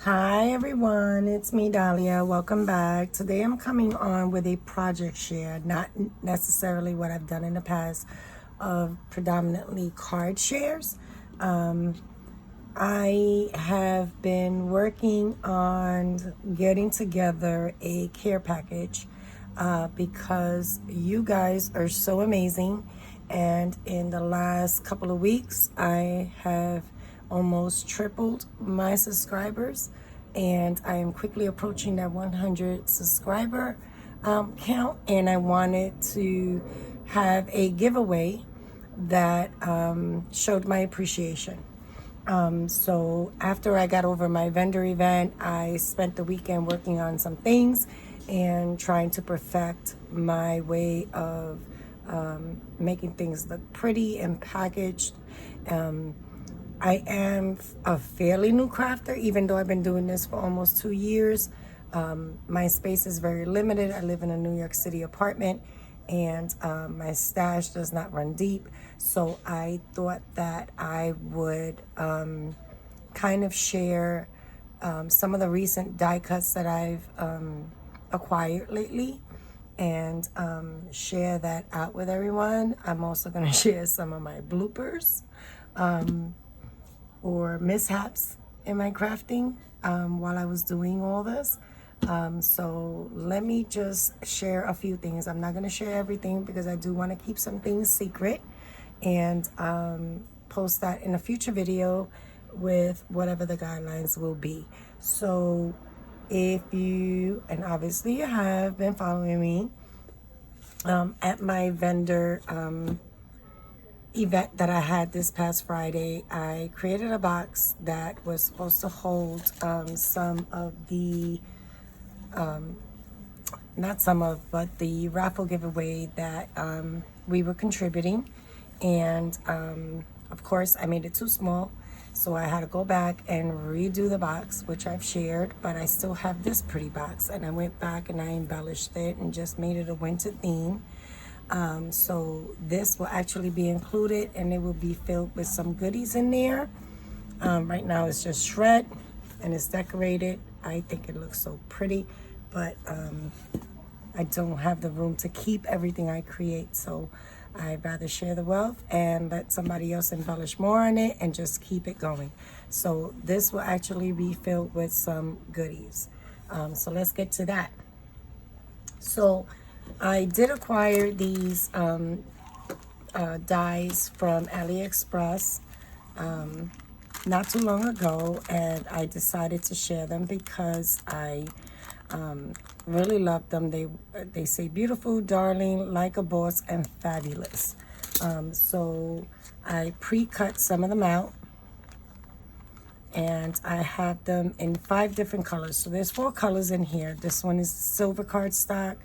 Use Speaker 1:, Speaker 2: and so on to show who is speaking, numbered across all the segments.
Speaker 1: Hi everyone, it's me Dahlia. Welcome back. Today I'm coming on with a project share, not necessarily what I've done in the past of predominantly card shares. I have been working on getting together a care package because you guys are so amazing, and in the last couple of weeks I have almost tripled my subscribers, and I am quickly approaching that 100 subscriber count, and I wanted to have a giveaway that showed my appreciation. So after I got over my vendor event, I spent the weekend working on some things and trying to perfect my way of making things look pretty and packaged. I am a fairly new crafter, even though I've been doing this for almost 2 years. My space is very limited. I live in a New York City apartment, and my stash does not run deep. So I thought that I would kind of share some of the recent die cuts that I've acquired lately, and share that out with everyone. I'm also going to share some of my bloopers or mishaps in my crafting while I was doing all this. So let me just share a few things. I'm not going to share everything because I do want to keep some things secret, and post that in a future video with whatever the guidelines will be. So if you, and obviously you have been following me at my vendor event that I had this past Friday, I created a box that was supposed to hold some of the not some of, but the raffle giveaway that we were contributing. And of course I made it too small, so I had to go back and redo the box, which I've shared, but I still have this pretty box, and I went back and I embellished it and just made it a winter theme. So this will actually be included, and it will be filled with some goodies in there. Right now it's just shred and it's decorated. I think it looks so pretty, but I don't have the room to keep everything I create, so I'd rather share the wealth and let somebody else embellish more on it and just keep it going. So this will actually be filled with some goodies. So let's get to that. So I did acquire these dies from AliExpress not too long ago, and I decided to share them because I really love them. They say beautiful, darling, like a boss, and fabulous. So I pre-cut some of them out, and I have them in 5 different colors. So there's 4 colors in here. This one is silver cardstock,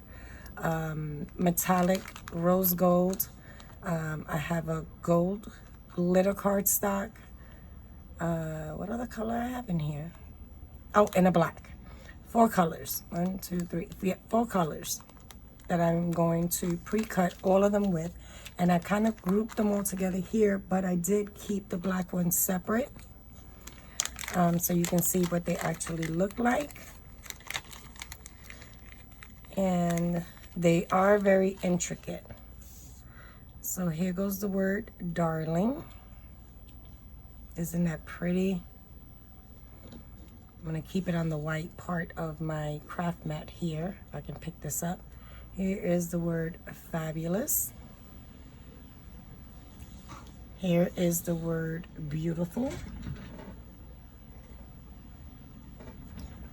Speaker 1: metallic rose gold. I have a gold glitter cardstock. What other color I have in here? Oh, and a black. 4 colors. 1, 2, 3. Yeah, 4 colors that I'm going to pre-cut all of them with. And I kind of grouped them all together here, but I did keep the black ones separate. So you can see what they actually look like. And they are very intricate. So here goes the word darling. Isn't that pretty? I'm going to keep it on the white part of my craft mat here. If I can pick this up. Here is the word fabulous. Here is the word beautiful.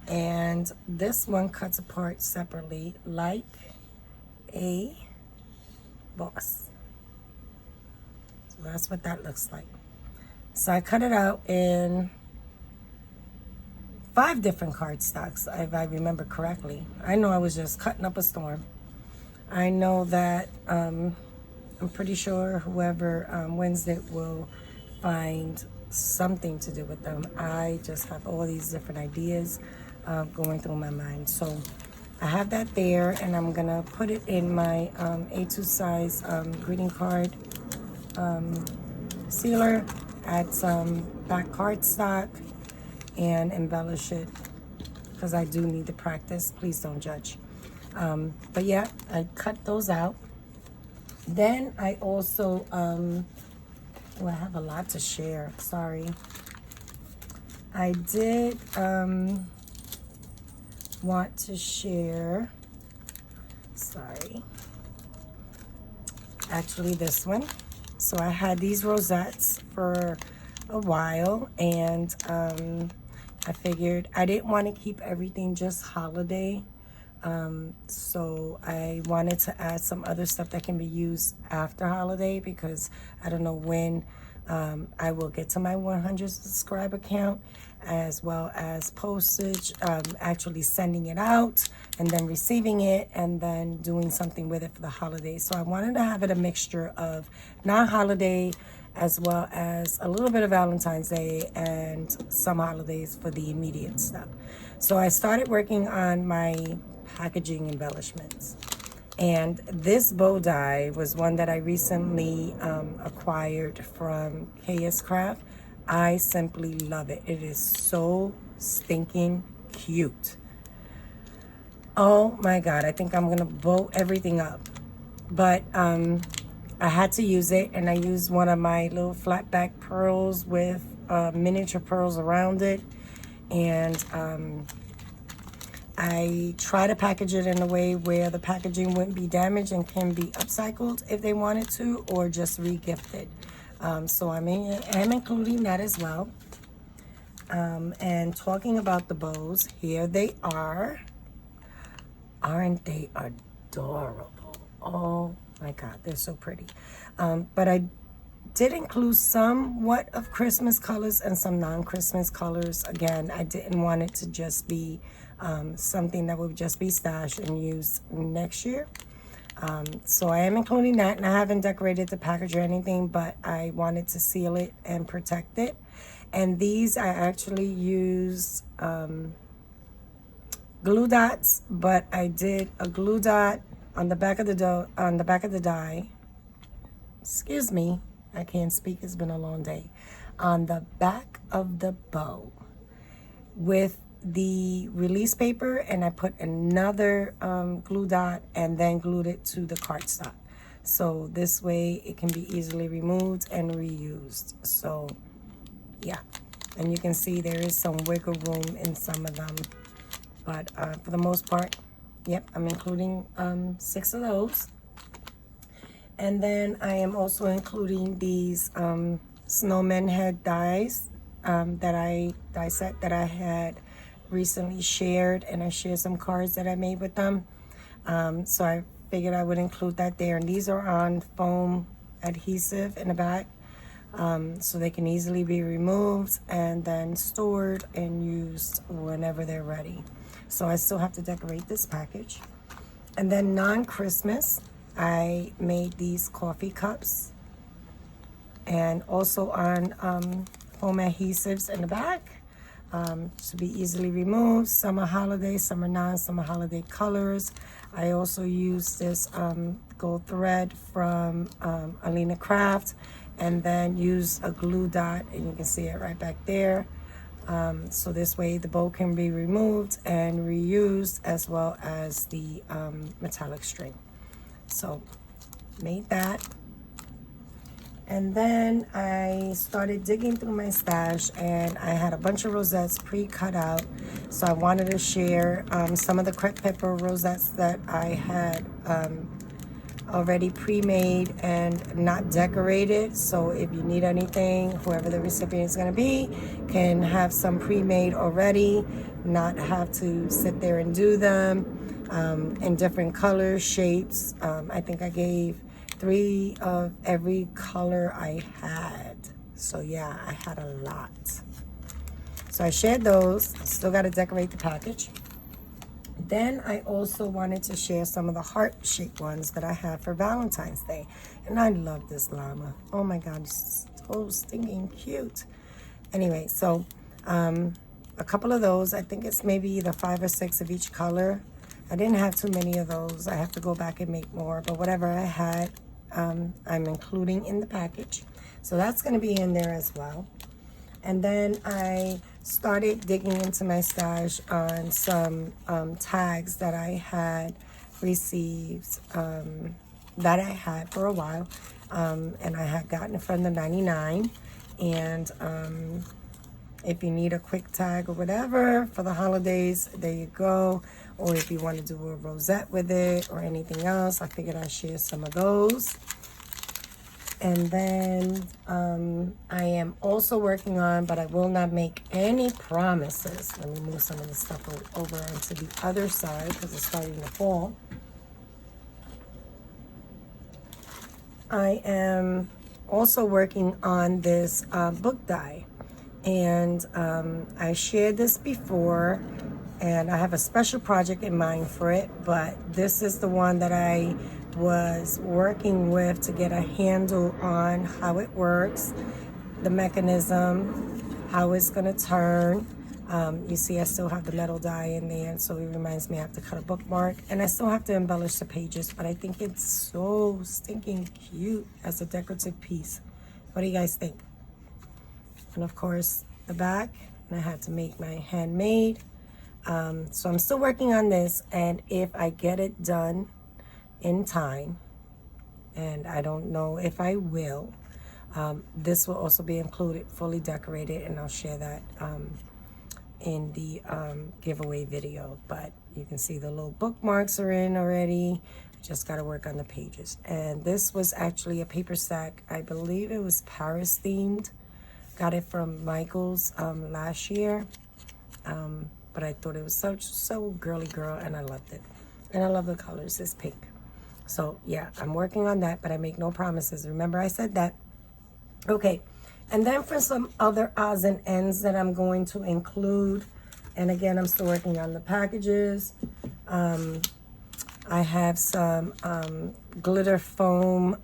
Speaker 1: And this one cuts apart separately, like a boss. So that's what that looks like. So I cut it out in 5 different cardstocks, if I remember correctly. I know I was just cutting up a storm. I know that I'm pretty sure whoever wins it will find something to do with them. I just have all these different ideas going through my mind. So I have that there, and I'm gonna put it in my A2 size greeting card sealer. Add some back cardstock, and embellish it, because I do need to practice. Please don't judge. But yeah, I cut those out. Then I also, I have a lot to share, sorry. I did want to share, sorry, actually this one. So I had these rosettes for a while, and I figured I didn't want to keep everything just holiday. So I wanted to add some other stuff that can be used after holiday, because I don't know when I will get to my 100 subscriber count, as well as postage, actually sending it out and then receiving it and then doing something with it for the holidays. So I wanted to have it a mixture of non-holiday as well as a little bit of Valentine's Day and some holidays for the immediate stuff. So I started working on my packaging embellishments. And this bow die was one that I recently acquired from KS Craft. I simply love it. It is so stinking cute. Oh my God, I think I'm gonna bow everything up. But I had to use it, and I used one of my little flat back pearls with miniature pearls around it. And I try to package it in a way where the packaging wouldn't be damaged and can be upcycled if they wanted to, or just re-gifted. So I'm including that as well. And talking about the bows, here they are. Aren't they adorable? Oh my God, they're so pretty. But I did include somewhat of Christmas colors and some non-Christmas colors. Again, I didn't want it to just be something that would just be stashed and used next year. So I am including that, and I haven't decorated the package or anything, but I wanted to seal it and protect it. And these I actually used glue dots, but I did a glue dot on the back of the die. Excuse me, I can't speak, it's been a long day. On the back of the bow with the release paper, and I put another glue dot and then glued it to the cardstock. So this way it can be easily removed and reused. So yeah, and you can see there is some wiggle room in some of them. But for the most part, yep, I'm including 6 of those. And then I am also including these snowman head dies die set that I had recently shared, and I shared some cards that I made with them. So I figured I would include that there. And these are on foam adhesive in the back, so they can easily be removed and then stored and used whenever they're ready. So I still have to decorate this package. And then non-Christmas, I made these coffee cups, and also on foam adhesives in the back, to be easily removed. Some are holiday, some are non, some are holiday colors. I also used this gold thread from Alina Craft, and then use a glue dot, and you can see it right back there. So this way the bow can be removed and reused, as well as the metallic string. So made that. And then I started digging through my stash, and I had a bunch of rosettes pre-cut out. So I wanted to share some of the crepe pepper rosettes that I had already pre-made and not decorated. So if you need anything, whoever the recipient is going to be can have some pre-made already, not have to sit there and do them in different colors, shapes. I think I gave 3 of every color I had. So yeah, I had a lot. So I shared those. Still got to decorate the package. Then I also wanted to share some of the heart-shaped ones that I have for Valentine's Day. And I love this llama. Oh my God, it's so stinking cute. Anyway, so a couple of those. I think it's maybe either 5 or 6 of each color. I didn't have too many of those. I have to go back and make more. But whatever I had, I'm including in the package. So that's going to be in there as well. And then I started digging into my stash on some tags that I had received, that I had for a while, and I had gotten it from the 99. And if you need a quick tag or whatever for the holidays, there you go. Or if you want to do a rosette with it or anything else, I figured I'd share some of those. And then I am also working on, but I will not make any promises. Let me move some of the stuff over onto the other side because it's starting to fall. I am also working on this book die. And I shared this before, and I have a special project in mind for it, but this is the one that I was working with to get a handle on how it works, the mechanism, how it's going to turn. You see I still have the metal die in there, so it reminds me I have to cut a bookmark, and I still have to embellish the pages, but I think it's so stinking cute as a decorative piece. What do you guys think? And of course the back, and I had to make my handmade. So I'm still working on this, and if I get it done in time, and I don't know if I will, this will also be included, fully decorated, and I'll share that in the giveaway video. But you can see the little bookmarks are in already. Just got to work on the pages. And this was actually a paper stack. I believe it was Paris themed. Got it from Michael's last year. But I thought it was so girly girl, and I loved it. And I love the colors. It's pink. So yeah, I'm working on that, but I make no promises. Remember I said that. Okay. And then for some other odds and ends that I'm going to include, and again, I'm still working on the packages. I have some glitter foam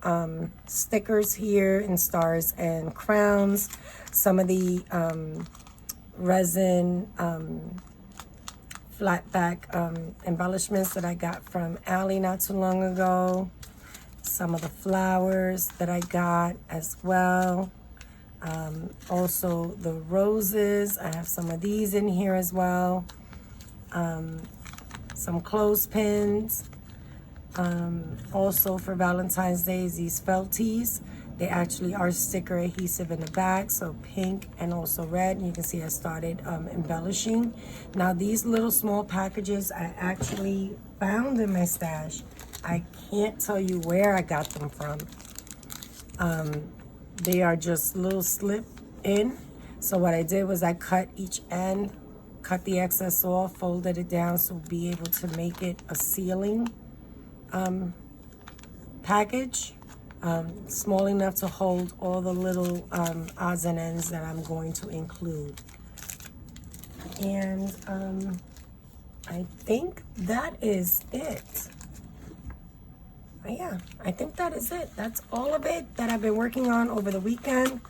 Speaker 1: stickers here in stars and crowns. Some of the resin flat back embellishments that I got from Ali not too long ago. Some of the flowers that I got as well. Also the roses. I have some of these in here as well. Some clothespins. Also for Valentine's Day, these felties. They actually are sticker adhesive in the back, so pink and also red. And you can see I started embellishing. Now these little small packages I actually found in my stash. I can't tell you where I got them from. They are just little slip in. So what I did was I cut each end, cut the excess off, folded it down so we'll be able to make it a sealing package, small enough to hold all the little odds and ends that I'm going to include. And I think that is it. Yeah, I think that is it. That's all of it that I've been working on over the weekend.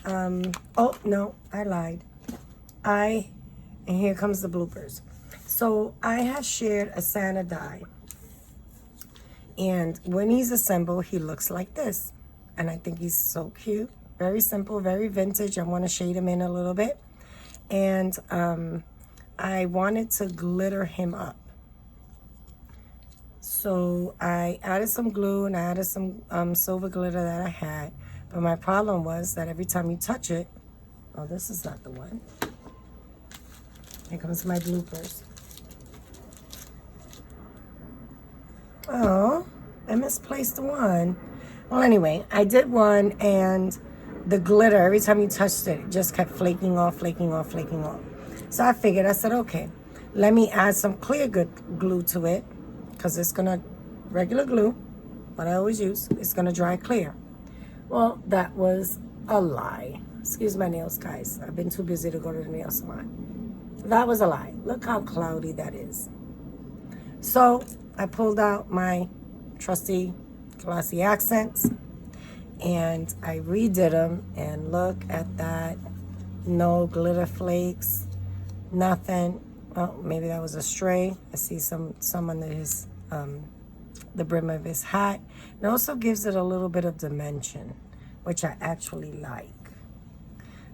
Speaker 1: Oh, no, I lied. And here comes the bloopers. So I have shared a Santa die. And when he's assembled, he looks like this. And I think he's so cute. Very simple, very vintage. I want to shade him in a little bit. And I wanted to glitter him up. So I added some glue and I added some silver glitter that I had. But my problem was that every time you touch it, oh, this is not the one. Here comes my bloopers. Oh, I misplaced the one. Well, anyway, I did one, and the glitter, every time you touched it, it just kept flaking off, flaking off, flaking off. So I figured, I said, okay, let me add some clear glue to it, because it's going to, regular glue, what I always use, it's going to dry clear. Well, that was a lie. Excuse my nails, guys. I've been too busy to go to the nail salon. That was a lie. Look how cloudy that is. So I pulled out my trusty glossy accents and I redid them, and look at that. No glitter flakes, nothing. Well, maybe that was a stray. I see some under his the brim of his hat. It also gives it a little bit of dimension, which I actually like.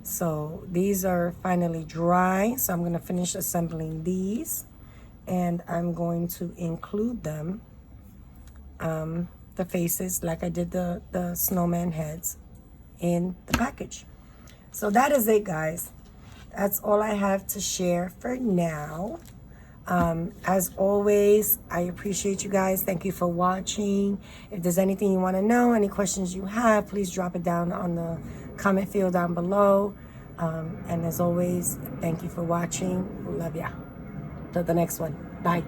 Speaker 1: So these are finally dry. So I'm going to finish assembling these, and I'm going to include them, the faces, like I did the snowman heads, in the package. So that is it, guys. That's all I have to share for now. As always, I appreciate you guys. Thank you for watching. If there's anything you want to know, any questions you have, please drop it down on the comment field down below. And as always, thank you for watching. Love ya. Till the next one. Bye.